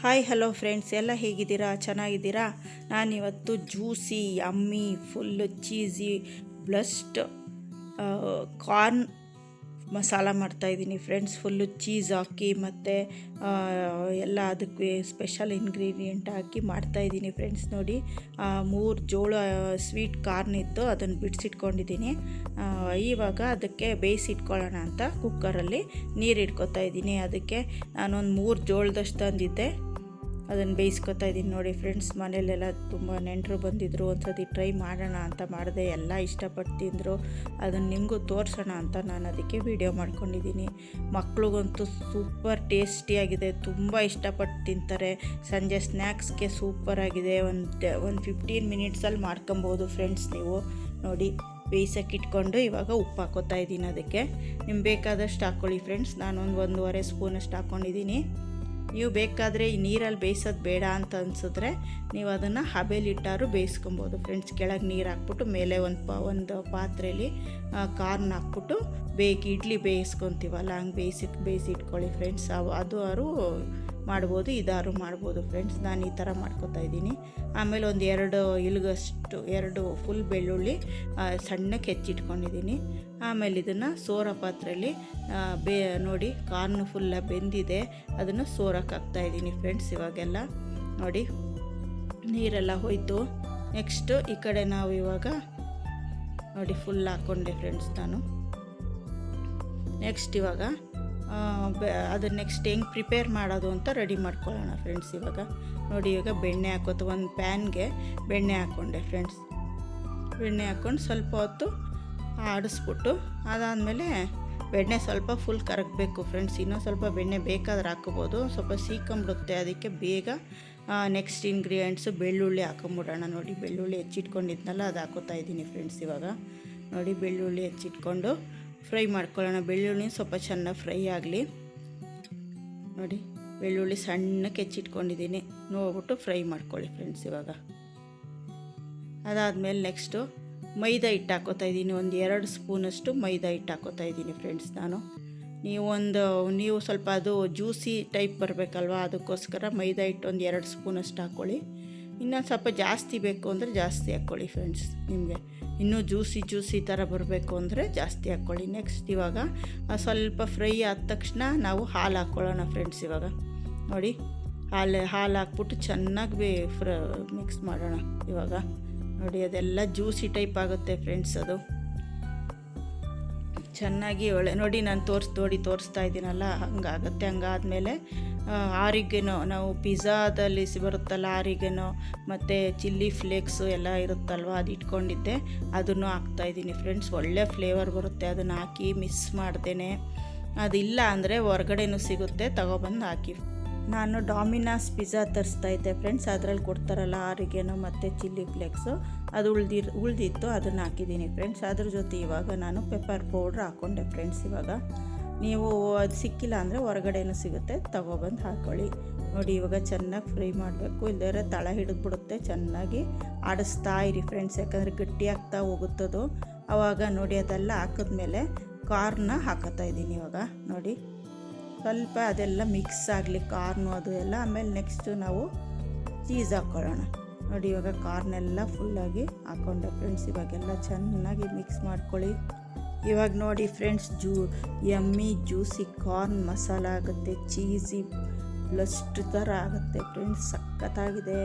Hi hello friends, ಎಲ್ಲ ಹೇಗಿದ್ದೀರಾ? ಚೆನ್ನಾಗಿದ್ದೀರಾ? ನಾನಿವತ್ತು juicy yummy full cheesy blessed corn masala ಮಾಡ್ತಾಯಿದ್ದೀನಿ ಫ್ರೆಂಡ್ಸ್. ಫುಲ್ಲು ಚೀಸ್ ಹಾಕಿ ಮತ್ತು ಎಲ್ಲ ಅದಕ್ಕೆ ಸ್ಪೆಷಲ್ ಇಂಗ್ರೀಡಿಯೆಂಟ್ ಹಾಕಿ ಮಾಡ್ತಾಯಿದ್ದೀನಿ ಫ್ರೆಂಡ್ಸ್. ನೋಡಿ, 3 ಜೋಳ ಸ್ವೀಟ್ ಕಾರ್ನ್ ಇತ್ತು, ಅದನ್ನು ಬಿಡಿಸಿಟ್ಕೊಂಡಿದ್ದೀನಿ. ಇವಾಗ ಅದಕ್ಕೆ ಬೇಯಿಸಿಟ್ಕೊಳ್ಳೋಣ ಅಂತ ಕುಕ್ಕರಲ್ಲಿ ನೀರು ಇಟ್ಕೊತಾ ಇದ್ದೀನಿ. ಅದಕ್ಕೆ ನಾನೊಂದು 3 ಜೋಳದಷ್ಟು ತಂದಿದ್ದೆ, ಅದನ್ನು ಬೇಯಿಸ್ಕೊತಾ ಇದ್ದೀನಿ. ನೋಡಿ ಫ್ರೆಂಡ್ಸ್, ಮನೆಯಲ್ಲೆಲ್ಲ ತುಂಬ ನೆಂಟರು ಬಂದಿದ್ದರು. ಒಂದು ಸತಿ ಟ್ರೈ ಮಾಡೋಣ ಅಂತ ಮಾಡಿದೆ, ಎಲ್ಲ ಇಷ್ಟಪಟ್ಟು ತಿಂದರು. ಅದನ್ನು ನಿಮಗೂ ತೋರಿಸೋಣ ಅಂತ ನಾನು ಅದಕ್ಕೆ ವಿಡಿಯೋ ಮಾಡ್ಕೊಂಡಿದ್ದೀನಿ. ಮಕ್ಳಿಗಂತೂ ಸೂಪರ್ ಟೇಸ್ಟಿಯಾಗಿದೆ, ತುಂಬ ಇಷ್ಟಪಟ್ಟು ತಿಂತಾರೆ. ಸಂಜೆ ಸ್ನ್ಯಾಕ್ಸ್ಗೆ ಸೂಪರಾಗಿದೆ. ಒಂದು 15 ಮಿನಿಟ್ಸಲ್ಲಿ ಮಾಡ್ಕೊಬೋದು ಫ್ರೆಂಡ್ಸ್. ನೀವು ನೋಡಿ, ಬೇಯಿಸೋಕೆ ಇಟ್ಕೊಂಡು ಇವಾಗ ಉಪ್ಪು ಹಾಕೋತಾ ಇದ್ದೀನಿ. ಅದಕ್ಕೆ ನಿಮ್ಗೆ ಬೇಕಾದಷ್ಟು ಹಾಕ್ಕೊಳ್ಳಿ ಫ್ರೆಂಡ್ಸ್. ನಾನೊಂದು 1.5 ಸ್ಪೂನಷ್ಟು ಹಾಕ್ಕೊಂಡಿದ್ದೀನಿ. ನೀವು ಬೇಕಾದರೆ ಈ ನೀರಲ್ಲಿ ಬೇಯಿಸೋದು ಬೇಡ ಅಂತ ಅನಿಸಿದ್ರೆ ನೀವು ಅದನ್ನು ಹಬೆಲಿಟ್ಟಾರು ಬೇಯಿಸ್ಕೊಬೋದು ಫ್ರೆಂಡ್ಸ್. ಕೆಳಗೆ ನೀರು ಹಾಕ್ಬಿಟ್ಟು ಮೇಲೆ ಒಂದು ಪಾತ್ರೆಯಲ್ಲಿ ಕಾರ್ನ್ ಹಾಕ್ಬಿಟ್ಟು ಇಡ್ಲಿ ಬೇಯಿಸ್ಕೊತೀವಲ್ಲ, ಹಂಗೆ ಬೇಯಿಸಿಟ್ಕೊಳ್ಳಿ ಫ್ರೆಂಡ್ಸ್. ಅದು ಮಾಡ್ಬೋದು, ಇದಾರು ಮಾಡ್ಬೋದು ಫ್ರೆಂಡ್ಸ್. ನಾನು ಈ ಥರ ಮಾಡ್ಕೊತಾ ಇದ್ದೀನಿ. ಆಮೇಲೆ ಒಂದು 2 ಫುಲ್ ಬೆಳ್ಳುಳ್ಳಿ ಸಣ್ಣಕ್ಕೆ ಹೆಚ್ಚಿಟ್ಕೊಂಡಿದ್ದೀನಿ. ಆಮೇಲೆ ಇದನ್ನು ಸೋರ ಪಾತ್ರೆಯಲ್ಲಿ ನೋಡಿ, ಕಾರ್ನ್ ಫುಲ್ಲ ಬೆಂದಿದೆ, ಅದನ್ನು ಸೋರಕ್ಕೆ ಹಾಕ್ತಾಯಿದ್ದೀನಿ ಫ್ರೆಂಡ್ಸ್. ಇವಾಗೆಲ್ಲ ನೋಡಿ ನೀರೆಲ್ಲ ಹೋಯ್ತು. ನೆಕ್ಸ್ಟು ಈ ಕಡೆ ನಾವು ಇವಾಗ ನೋಡಿ ಫುಲ್ ಹಾಕ್ಕೊಂಡೆ ಫ್ರೆಂಡ್ಸ್ ನಾನು. ನೆಕ್ಸ್ಟ್ ಇವಾಗ ಅದನ್ನು ನೆಕ್ಸ್ಟ್ ಹೆಂಗೆ ಪ್ರಿಪೇರ್ ಮಾಡೋದು ಅಂತ ರೆಡಿ ಮಾಡ್ಕೊಳ್ಳೋಣ ಫ್ರೆಂಡ್ಸ್. ಇವಾಗ ನೋಡಿ, ಇವಾಗ ಬೆಣ್ಣೆ ಹಾಕೋದು, ಒಂದು ಪ್ಯಾನ್ಗೆ ಬೆಣ್ಣೆ ಹಾಕ್ಕೊಂಡೆ ಫ್ರೆಂಡ್ಸ್. ಬೆಣ್ಣೆ ಹಾಕ್ಕೊಂಡು ಸ್ವಲ್ಪ ಹೊತ್ತು ಆಡಿಸ್ಬಿಟ್ಟು ಅದಾದಮೇಲೆ ಬೆಣ್ಣೆ ಸ್ವಲ್ಪ ಫುಲ್ ಕರಗಬೇಕು ಫ್ರೆಂಡ್ಸ್. ಇನ್ನೂ ಸ್ವಲ್ಪ ಬೆಣ್ಣೆ ಬೇಕಾದ್ರೆ ಹಾಕೋಬೋದು, ಸ್ವಲ್ಪ ಸೀಕೊಂಬಿಡುತ್ತೆ. ಅದಕ್ಕೆ ಬೇಗ ನೆಕ್ಸ್ಟ್ ಇಂಗ್ರೀಡಿಯೆಂಟ್ಸು ಬೆಳ್ಳುಳ್ಳಿ ಹಾಕೊಂಬಿಡೋಣ. ನೋಡಿ, ಬೆಳ್ಳುಳ್ಳಿ ಹೆಚ್ಚಿಟ್ಕೊಂಡಿದ್ನಲ್ಲ, ಅದು ಹಾಕೋತಾ ಇದ್ದೀನಿ ಫ್ರೆಂಡ್ಸ್. ಇವಾಗ ನೋಡಿ, ಬೆಳ್ಳುಳ್ಳಿ ಹೆಚ್ಚಿಟ್ಕೊಂಡು ಫ್ರೈ ಮಾಡ್ಕೊಳ್ಳೋಣ. ಬೆಳ್ಳುಳ್ಳಿ ಸ್ವಲ್ಪ ಚೆನ್ನಾಗಿ ಫ್ರೈ ಆಗಲಿ. ನೋಡಿ, ಬೆಳ್ಳುಳ್ಳಿ ಸಣ್ಣಕ್ಕೆ ಹೆಚ್ಚಿಟ್ಕೊಂಡಿದ್ದೀನಿ, ನೋಡ್ಬಿಟ್ಟು ಫ್ರೈ ಮಾಡ್ಕೊಳ್ಳಿ ಫ್ರೆಂಡ್ಸ್. ಇವಾಗ ಅದಾದಮೇಲೆ ನೆಕ್ಸ್ಟು ಮೈದಾ ಹಿಟ್ಟು ಹಾಕೋತಾ ಇದ್ದೀನಿ. ಒಂದು 2 ಸ್ಪೂನಷ್ಟು ಮೈದಾ ಹಿಟ್ಟು ಹಾಕೋತಾ ಇದ್ದೀನಿ ಫ್ರೆಂಡ್ಸ್ ನಾನು. ನೀವು ಸ್ವಲ್ಪ ಅದು ಜ್ಯೂಸಿ ಟೈಪ್ ಬರಬೇಕಲ್ವ, ಅದಕ್ಕೋಸ್ಕರ ಮೈದಾ ಹಿಟ್ಟು ಒಂದು 2 ಸ್ಪೂನಷ್ಟು ಹಾಕ್ಕೊಳ್ಳಿ. ಇನ್ನೊಂದು ಸ್ವಲ್ಪ ಜಾಸ್ತಿ ಬೇಕು ಅಂದರೆ ಜಾಸ್ತಿ ಹಾಕ್ಕೊಳ್ಳಿ ಫ್ರೆಂಡ್ಸ್. ನಿಮಗೆ ಇನ್ನೂ ಜ್ಯೂಸಿ ಥರ ಬರಬೇಕು ಅಂದರೆ ಜಾಸ್ತಿ ಹಾಕ್ಕೊಳ್ಳಿ. ನೆಕ್ಸ್ಟ್ ಇವಾಗ ಸ್ವಲ್ಪ ಫ್ರೈ ಆದ ತಕ್ಷಣ ನಾವು ಹಾಲು ಹಾಕ್ಕೊಳ್ಳೋಣ ಫ್ರೆಂಡ್ಸ್. ಇವಾಗ ನೋಡಿ, ಹಾಲು ಹಾಕ್ಬಿಟ್ಟು ಚೆನ್ನಾಗಿ ಮಿಕ್ಸ್ ಮಾಡೋಣ. ಇವಾಗ ನೋಡಿ, ಅದೆಲ್ಲ ಜ್ಯೂಸಿ ಟೈಪ್ ಆಗುತ್ತೆ ಫ್ರೆಂಡ್ಸ್. ಅದು ಚೆನ್ನಾಗಿ ನೋಡಿ, ನಾನು ತೋರಿಸ್ತಾ ಇದ್ದೀನಲ್ಲ, ಹಂಗಾಗುತ್ತೆ. ಹಂಗಾದಮೇಲೆ ಆರಿಗೆನೋ, ನಾವು ಪಿಜ್ಜಾದಲ್ಲಿ ಬರುತ್ತಲ್ಲ ಆರಿಗೆನೋ ಮತ್ತು ಚಿಲ್ಲಿ ಫ್ಲೇಕ್ಸು ಎಲ್ಲ ಇರುತ್ತಲ್ವ, ಅದು ಇಟ್ಕೊಂಡಿದ್ದೆ, ಅದನ್ನು ಹಾಕ್ತಾಯಿದ್ದೀನಿ ಫ್ರೆಂಡ್ಸ್. ಒಳ್ಳೆ ಫ್ಲೇವರ್ ಬರುತ್ತೆ. ಅದನ್ನು ಹಾಕಿ ಮಿಕ್ಸ್ ಮಾಡ್ದೇನೆ. ಅದಿಲ್ಲ ಅಂದರೆ ಹೊರಗಡೆನೂ ಸಿಗುತ್ತೆ, ತಗೊಬಂದು ಹಾಕಿ. ನಾನು ಡಾಮಿನಾಸ್ ಪಿಜ್ಜಾ ತರಿಸ್ತಾಯಿದ್ದೆ ಫ್ರೆಂಡ್ಸ್, ಅದರಲ್ಲಿ ಕೊಡ್ತಾರಲ್ಲ ಆರಿಗೆನೋ ಮತ್ತು ಚಿಲ್ಲಿ ಫ್ಲೇಕ್ಸು, ಅದು ಉಳಿದಿತ್ತು, ಅದನ್ನು ಹಾಕಿದ್ದೀನಿ ಫ್ರೆಂಡ್ಸ್. ಅದ್ರ ಜೊತೆ ಇವಾಗ ನಾನು ಪೆಪ್ಪರ್ ಪೌಡ್ರ್ ಹಾಕ್ಕೊಂಡೆ ಫ್ರೆಂಡ್ಸ್. ಇವಾಗ ನೀವು ಅದು ಸಿಕ್ಕಿಲ್ಲ ಅಂದರೆ ಹೊರಗಡೆನೂ ಸಿಗುತ್ತೆ, ತಗೊಬಂದು ಹಾಕ್ಕೊಳ್ಳಿ. ನೋಡಿ, ಇವಾಗ ಚೆನ್ನಾಗಿ ಫ್ರೈ ಮಾಡಬೇಕು, ಇಲ್ಲದೇ ತಳ ಹಿಡಿದ್ಬಿಡುತ್ತೆ. ಚೆನ್ನಾಗಿ ಆಡಿಸ್ತಾ ಇರಿ ಫ್ರೆಂಡ್ಸ್, ಯಾಕಂದರೆ ಗಟ್ಟಿ ಆಗ್ತಾ ಹೋಗುತ್ತದು. ಆವಾಗ ನೋಡಿ, ಅದೆಲ್ಲ ಹಾಕಿದ್ಮೇಲೆ ಕಾರ್ನ ಹಾಕೋತಾ ಇದ್ದೀನಿ. ಇವಾಗ ನೋಡಿ, ಸ್ವಲ್ಪ ಅದೆಲ್ಲ ಮಿಕ್ಸ್ ಆಗಲಿ ಕಾರ್ನು ಅದು ಎಲ್ಲ. ಆಮೇಲೆ ನೆಕ್ಸ್ಟು ನಾವು ಚೀಸ್ ಹಾಕ್ಕೊಳ್ಳೋಣ. ನೋಡಿ, ಇವಾಗ ಕಾರ್ನೆಲ್ಲ ಫುಲ್ಲಾಗಿ ಹಾಕ್ಕೊಂಡೆ ಫ್ರೆಂಡ್ಸ್. ಇವಾಗೆಲ್ಲ ಚೆನ್ನಾಗಿ ಮಿಕ್ಸ್ ಮಾಡ್ಕೊಳ್ಳಿ. ಇವಾಗ ನೋಡಿ friends, yummy juicy corn masala ಆಗುತ್ತೆ, ಚೀಸಿ ಬ್ಲಸ್ಟ್ ಥರ ಆಗುತ್ತೆ ಫ್ರೆಂಡ್ಸ್. ಸಖತ್ತಾಗಿದೆ.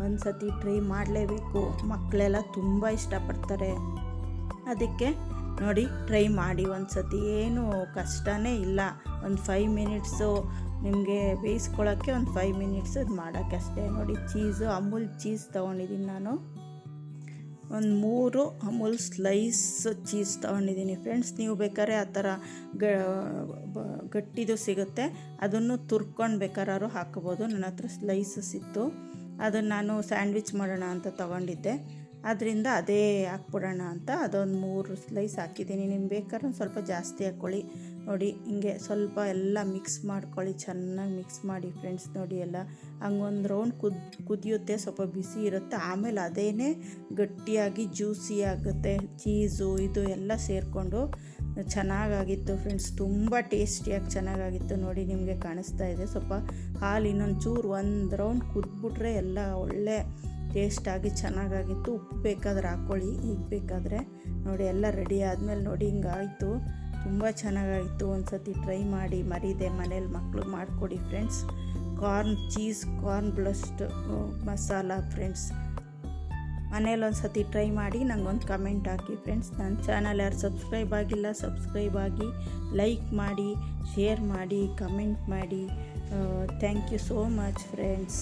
ಒಂದು ಸತಿ ಟ್ರೈ ಮಾಡಲೇಬೇಕು. ಮಕ್ಕಳೆಲ್ಲ ತುಂಬ ಇಷ್ಟಪಡ್ತಾರೆ. ಅದಕ್ಕೆ ನೋಡಿ, ಟ್ರೈ ಮಾಡಿ ಒಂದು ಸತಿ. ಏನು ಕಷ್ಟನೇ ಇಲ್ಲ. ಒಂದು 5 ಮಿನಿಟ್ಸು ನಿಮಗೆ ಬೇಯಿಸ್ಕೊಳ್ಳೋಕ್ಕೆ, ಒಂದು 5 ಮಿನಿಟ್ಸ್ ಅದು ಮಾಡೋಕ್ಕೆ ಅಷ್ಟೇ. ನೋಡಿ, ಚೀಸು ಅಮೂಲ್ ಚೀಸ್ ತೊಗೊಂಡಿದ್ದೀನಿ ನಾನು. ಒಂದು 3 ಅಮೂಲ್ ಸ್ಲೈಸ್ ಚೀಸ್ ತೊಗೊಂಡಿದ್ದೀನಿ ಫ್ರೆಂಡ್ಸ್. ನೀವು ಬೇಕಾದ್ರೆ ಆ ಥರ ಗಟ್ಟಿದು ಸಿಗುತ್ತೆ, ಅದನ್ನು ತುರ್ಕೊಂಡು ಬೇಕಾದ್ರೂ ಹಾಕ್ಬೋದು. ನನ್ನ ಹತ್ರ ಸ್ಲೈಸಸ್ ಇತ್ತು, ಅದನ್ನು ನಾನು ಸ್ಯಾಂಡ್ವಿಚ್ ಮಾಡೋಣ ಅಂತ ತೊಗೊಂಡಿದ್ದೆ. ಅದರಿಂದ ಅದೇ ಹಾಕ್ಬಿಡೋಣ ಅಂತ ಅದೊಂದು 3 ಸ್ಲೈಸ್ ಹಾಕಿದ್ದೀನಿ. ನಿಮ್ಗೆ ಬೇಕಾದ್ರೆ ಒಂದು ಸ್ವಲ್ಪ ಜಾಸ್ತಿ ಹಾಕ್ಕೊಳ್ಳಿ. ನೋಡಿ, ಹಿಂಗೆ ಸ್ವಲ್ಪ ಎಲ್ಲ ಮಿಕ್ಸ್ ಮಾಡ್ಕೊಳ್ಳಿ, ಚೆನ್ನಾಗಿ ಮಿಕ್ಸ್ ಮಾಡಿ ಫ್ರೆಂಡ್ಸ್. ನೋಡಿ, ಎಲ್ಲ ಹಂಗೊಂದು ರೌಂಡ್ ಕುದಿಯುತ್ತೆ, ಸ್ವಲ್ಪ ಬಿಸಿ ಇರುತ್ತೆ. ಆಮೇಲೆ ಅದೇನೇ ಗಟ್ಟಿಯಾಗಿ ಜ್ಯೂಸಿ ಆಗುತ್ತೆ. ಚೀಸು ಇದು ಎಲ್ಲ ಸೇರಿಕೊಂಡು ಚೆನ್ನಾಗಾಗಿತ್ತು ಫ್ರೆಂಡ್ಸ್, ತುಂಬ ಟೇಸ್ಟಿಯಾಗಿ ಚೆನ್ನಾಗಾಗಿತ್ತು. ನೋಡಿ ನಿಮಗೆ ಕಾಣಿಸ್ತಾ ಇದೆ. ಸ್ವಲ್ಪ ಹಾಲು ಇನ್ನೊಂದು ಚೂರು ಒಂದು ರೌಂಡ್ ಕುದ್ಬಿಟ್ರೆ ಎಲ್ಲ ಒಳ್ಳೆ ಟೇಸ್ಟಾಗಿ ಚೆನ್ನಾಗಾಗಿತ್ತು. ಉಪ್ಪು ಬೇಕಾದ್ರೆ ಹಾಕ್ಕೊಳ್ಳಿ, ಈಗ ಬೇಕಾದರೆ. ನೋಡಿ ಎಲ್ಲ ರೆಡಿ ಆದಮೇಲೆ ನೋಡಿ ಹಿಂಗಾಯಿತು, ತುಂಬ ಚೆನ್ನಾಗಾಯಿತು. ಒಂದು ಸತಿ ಟ್ರೈ ಮಾಡಿ, ಮರೀದೆ ಮನೇಲಿ ಮಕ್ಳಿಗೆ ಮಾಡಿಕೊಡಿ friends. Corn blast masala friends, ಮನೇಲಿ ಒಂದು ಸತಿ ಟ್ರೈ ಮಾಡಿ ನನಗೊಂದು ಕಮೆಂಟ್ ಹಾಕಿ ಫ್ರೆಂಡ್ಸ್. ನನ್ನ ಚಾನಲ್ ಯಾರು ಸಬ್ಸ್ಕ್ರೈಬ್ ಆಗಿಲ್ಲ ಸಬ್ಸ್ಕ್ರೈಬ್ ಆಗಿ, ಲೈಕ್ ಮಾಡಿ, ಶೇರ್ ಮಾಡಿ, ಕಮೆಂಟ್ ಮಾಡಿ. Thank you so much friends.